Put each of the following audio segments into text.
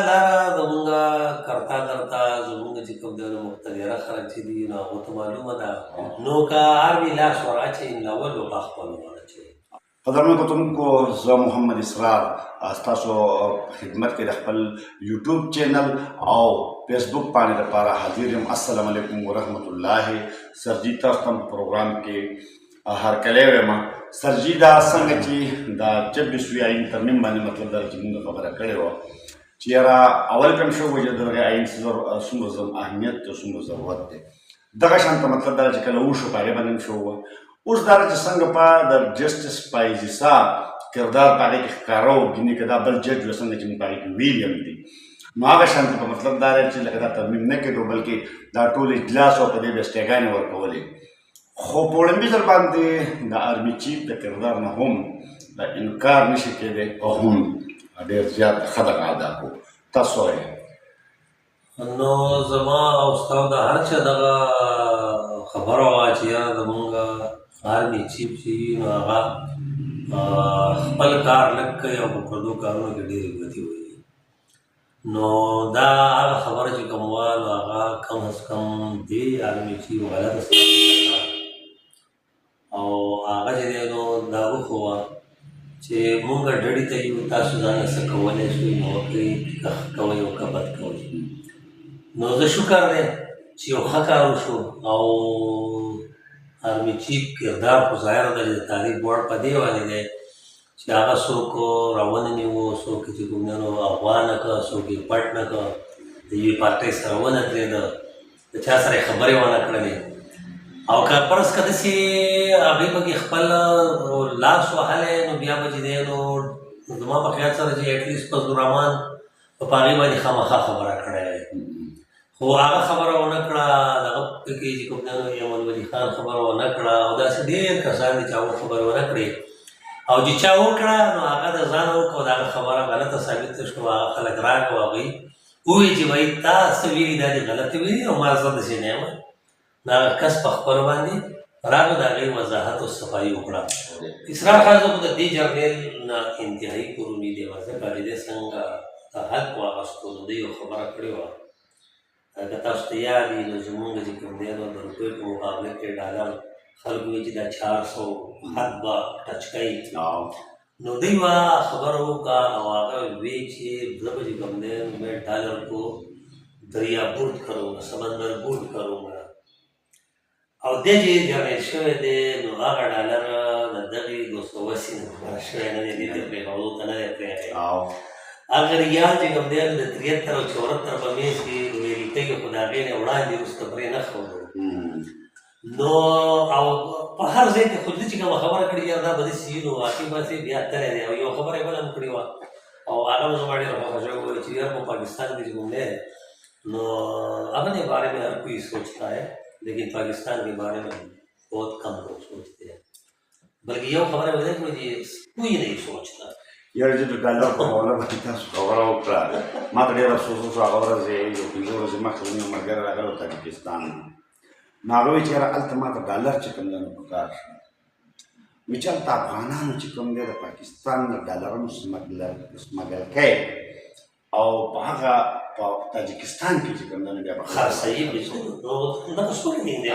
لاره زمونږه کرتا کرتا زمونږ چې کوم دی نو مقتدیره خلک چې دي نو هغو ته معلومه ده نو که هر وي لاس ور اچوي ناول به په خپل ور اچوي. قدرمن کتونکو زه محمد اسرار ستاسو خدمت کې د خپل یوټیوب چینل او فیسبوک باندې لپاره حاضر یم. السلام علیکم ورحمت الله. سرجي تاسو ته پروګرام کې هرکلی وایم. سرجي دا څنګه چې دا 24 آیین ترمیم باندې مطلب دا چې موږ خبره کړې وه چې یاره اول کوم شو وجه دغه آیین څومره اهمیت او څومره ضرورت دی دغه شان ته مطلب دا چې کله وشو په هغې باندې شو وه اوس دا چې څنګه په د جسټس پایزیسا کردار په هغې کې ښکاره و ګینې که دا بل جج و څنګه چې موږ په هغې کې ویلیم دي نو هغه شانته په مطلب دا دی چې لکه دا ترمیم نه کېدو بلکې دا ټول اجلاس او په دې به استیګانې ورکولې خو په وړاندې ځل باندې د آرمي چیف د کردار نه هم د انکار نشي کېدی او هم ډېر زیات ښه دغه ادا کړو. تاسو وایئ نو زما او ستا د هر چا دغه خبره وه چې یاره زمونږ آرمي چیف چې وي نو هغه خپل کار لږ کوي او په پردو کارونو کې ډېرې ګوتې وهي نو دا هغه خبره چې کوم وه نو هغه کم از کم دې آرمي چیف غلطه ثابته او هغه چې دی نو دا وښوه چې مونږ ډډې ته یو تاسو ځانله څه کولی شئ نو وکړئ که ښه کوئ او که بد کوئ نو زه شکر دی چې یو ښه کار وشو او آرمي چیف کردار خو ظاهره ده چې د تاریخ بوړ په دې باندې دی چې هغه څوک راوننیوه څوک چې کوم دی نو اغوا نه کړه څوک یې پټ نه کړه د یوې پارټۍ سره ونه ترېده د چا سره یې خبرې ونه کړلې او که فرض که داسې هغوی پکې خپل لاس وهلی نو بیا به چې دی نو زما په خیال سره چې اټلیسټ فضل الرحمن په هغې باندې خامخا خبره کړی دی خو هغه خبره ونه کړه دغه پکې چې کوم دی نو ایمن ولي خان خبره ونه کړه او داسې ډېر کسان دي چې هغو خبرې ونه کړې او چې چا وکړه نو هغه د ځانه وکړه د هغه خبره غلطه ثابته شوه هغه خلک راغله او هغوی ووایي چې وایي تا څه ویلي دا دې غلطې ویلي او ما زه داسې نه یم د هغه کس په خبرو باندې راغله د هغې وضاحت او صفایي وکړه. اسرار خان زه خو د دې جرنیل نه انتهایي پروني دی ځکه د دې څنګه حق واخیستو نو دوی یو خبره کړې وه که تاسو ته یاد وي نو زمونږ چې کوم دی نو د روپیو په مقابله کې ډالر خلک وایي چې دا 400 حد به ټچ کوي نو دوی به خبره وکړه او هغه وی چې زه به چې کوم دی میں ډالر کو دریا برد کروںگا سمندر برد کروںگا او دی چې جنریټ شوی دی نو هغه ډالر د دغې 280 نه خبره شوی نه دی دې ته پرېښودو ته نه دی پرېښی هغه ریال چې کوم دی د 73 او 74 په میز کې امریکا کې خو د هغې نه وړاندې وروسته پرې نه ښودو نو او په هر ځای کې خو دې چې کومه خبره کړې یاره دا به داسې وي نو واقعي باسې بیا تلی دی او یو خبره یې بله هم کړې وه او هغه به زما ډېره خوښه شوې وه چې یار په پاکستان کې چې کوم دی نو अपने बारे में हर कोई सोचता है लेकिन पाकिस्तान के बारे में बहुत कम लोग सोचते हैं बल्कि ये खबर है कि मुझे कोई नहीं सोचता یاره چې د ډالر په حواله باندې تاسو خبره وکړه ما ته ډېر افسوس وشو هغه ورځې یو 15 ورځې مخکې زموږ یو ملګری راغلی و تاجکستان نو هغه وایي چې یاره هلته ما ته ډالر چې کوم دی نو پکار شو وایي چې هلته افغانانو چې کوم دی د پاکستان د ډالرونو سمګل کوي او په هغه په تاجکستان کې چې کوم دی نو بیا به خرڅوي دغه څوک دي دی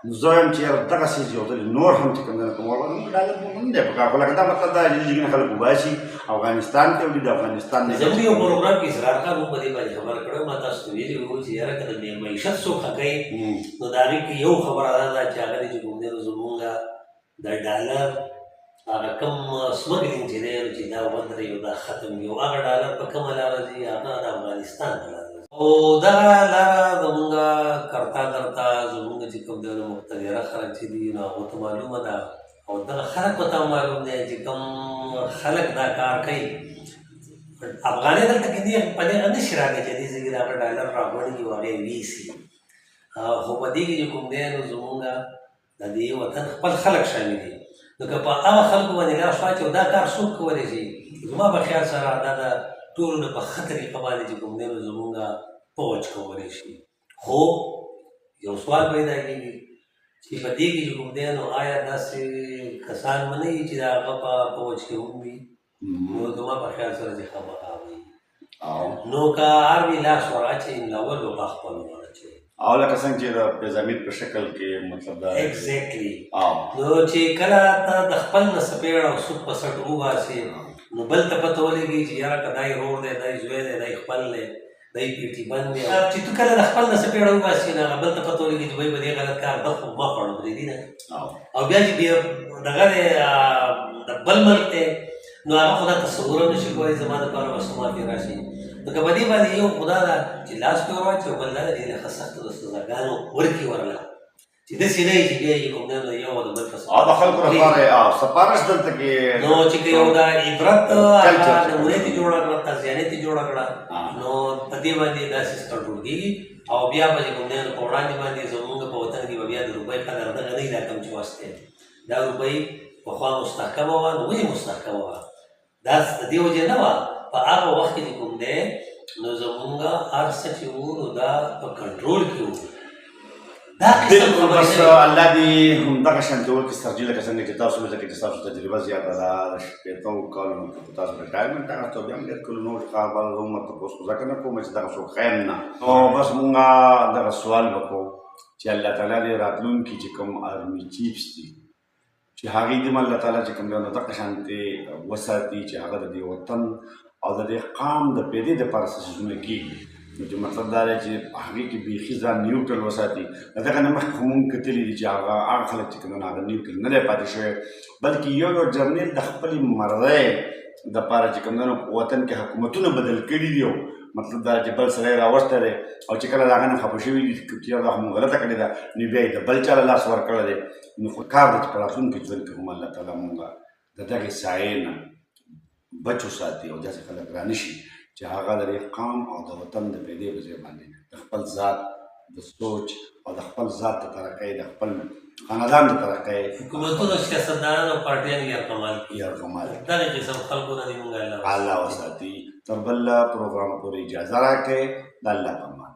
نو زه وایم چې یاره دغسې یو ځل نور هم چې کوم دی نو په موړ باندې ډالر هم دی پکار خو لکه دا مطلب دا چې خلک وباسي افغانستان ته وړي د افغانستان نه زموږ یو پروګرام کې اسرار خان هم په دې باندې خبره کړې ما تاسو ته ویلي وو چې یاره که د معیشت څوک ښه کوي نو د هغې کې یو خبره دا ده چې هغه دی چې کوم دی نو زمونږ د ډالر هغه کوم سمګلینګ چې دی نو چې دا ودرېږي او دا ختم وي او هغه ډالر په کومه لاره ځي هغه د افغانستان په لاره ځي او دغه لاره زمونږ کرتا کرتا زمونږ چې کوم دی نو مقتدیره خلک چې دي نو هغو ته معلومه ده او دغه خلکو ته معلوم دی چې کوم خلک دا کار کوي افغانۍ دلته کې دې په دې نه شي راغلی چې دې ځای کې د هغه ډالر راغونډي او هغې ویسي خو په دې کې چې کوم دی نو زمونږ د دې وطن خپل خلک شامل دي نو که په هغه خلکو باندې لاس واچوو دا کار څوک کولی شي زما په خیال سره دا د ټولو نه په ښه طریقه باندې چې کوم دی نو زمونږ پوج کولی شي خو یو سوال پیدا کېږي چې په دې کې چې کوم دی نو آیا داسې کسان به نه وي چې د هغه په پوج کې هم وي نو زما په خیال سره چې خامخا وي نو که آرمي لاس ورأچوي نو اول به په خپلو ورأچوي او لکه څنګه چې د پیزامید په شکل کې مطلب دا ایگزیکټلی او نو چې کله ته د خپل نه سپېړ او سود په سټ وباسې نو بل ته پته ولګي چې یاره که دای رور دی دای زوی دی دای خپل دی دای پیټي بند دی چې تو کله د خپل نه سپېړ وباسې نو هغه بل ته پته ولګي چې وایي به دې غلط کار ده خو ما خوړو پرېږدي نه او بیا چې بیا دغه دی د بل ملک دی نو هغه خو دا تصور هم نشي کولی زما دپاره به څه ماتې راشي نو که په دې باندې یو خدا ده چې لاس پې ور واچوي او بل دا ده چې ښه سختو د سزاګانو ورکړي ورله چې داسې نه وي چې بیا یې کوم دی یو د بل او د خلکو لپاره سپارش دلته کې نو چې که یو دا عبرت هغه نمونې ترې جوړه کړه تازیانې ترې جوړه کړه نو په دې باندې دا سیستم ټول کېږي او بیا به چې کوم دی نو په وړاندې باندې زمونږ په وطن کې به بیا د روپۍ قدر دغه نه وي دا کوم چې وس دی دا روپۍ پخوا مستحکمه وه نو ولې مستحکمه وه دا د دې وجې نه وه په هغه وخت کې چې کوم دی نو زمونږ هر څه چې وو نو دا په کنټرول کې وو دا بالکل بس الله دې همدغه شانتې وکړي سترجي لکه څنګه چې تاسو مې ځکه چې ستاسو تجربه زیاته ده د شپېتو کالونو کې په تاسو ریټایرمنټ هغه ته بیا هم ډېر کلونو څخه بل عمر تپوس خو ځکه نه کوم چې دغه څوک خیم نه نو بس مونږ دغه سوال وکړو چې الله تعالی دې راتلونکي چې کوم آرمي چیفس دي چې هغې دې الله تعالی چې کوم دی نو دغه شانتې وساتي چې هغه د دې وطن او د دې قام د پیدې دپاره څه څیزونه کېږي نو چې مطلب دا دی چې هغې کې بیخي ځان نیوټرل وساتي د دغه نه مخکې خو مونږ کتلي دي چې هغه خلک چې کوم هغه نیوټرل نه دی پاتې شوی بلکې یو جرنیل د خپلې مرضۍ دپاره چې کوم دی نو په وطن کې حکومتونه بدل کړي دي مطلب دا چې بل سړی راوستی دی او چې کله د هغه نه خفه شوي دي چې یو دا خو مونږ غلطه کړې ده نو بیا یې د بل چا له لاس ورکړی دی نو خو کار دی چې په راتلونکي ژوند کې هم الله تعالی مونږ د دغې سایې نه بچ وساتي او داسې خلک رانشي چې هغه د دې قام او د وطن د پیدې په ځای باندې د خپل ذات د سوچ او د خپل ذات د ترقۍ د خپل خاندان د ترقۍ حکومتونو سیاستدانان او پارټیان یرغمال یرغمال دغه قسم خلکو نه دې مونږ الله وساتي تر بل پروګرام پورې اجازه راکړئ د الله په امان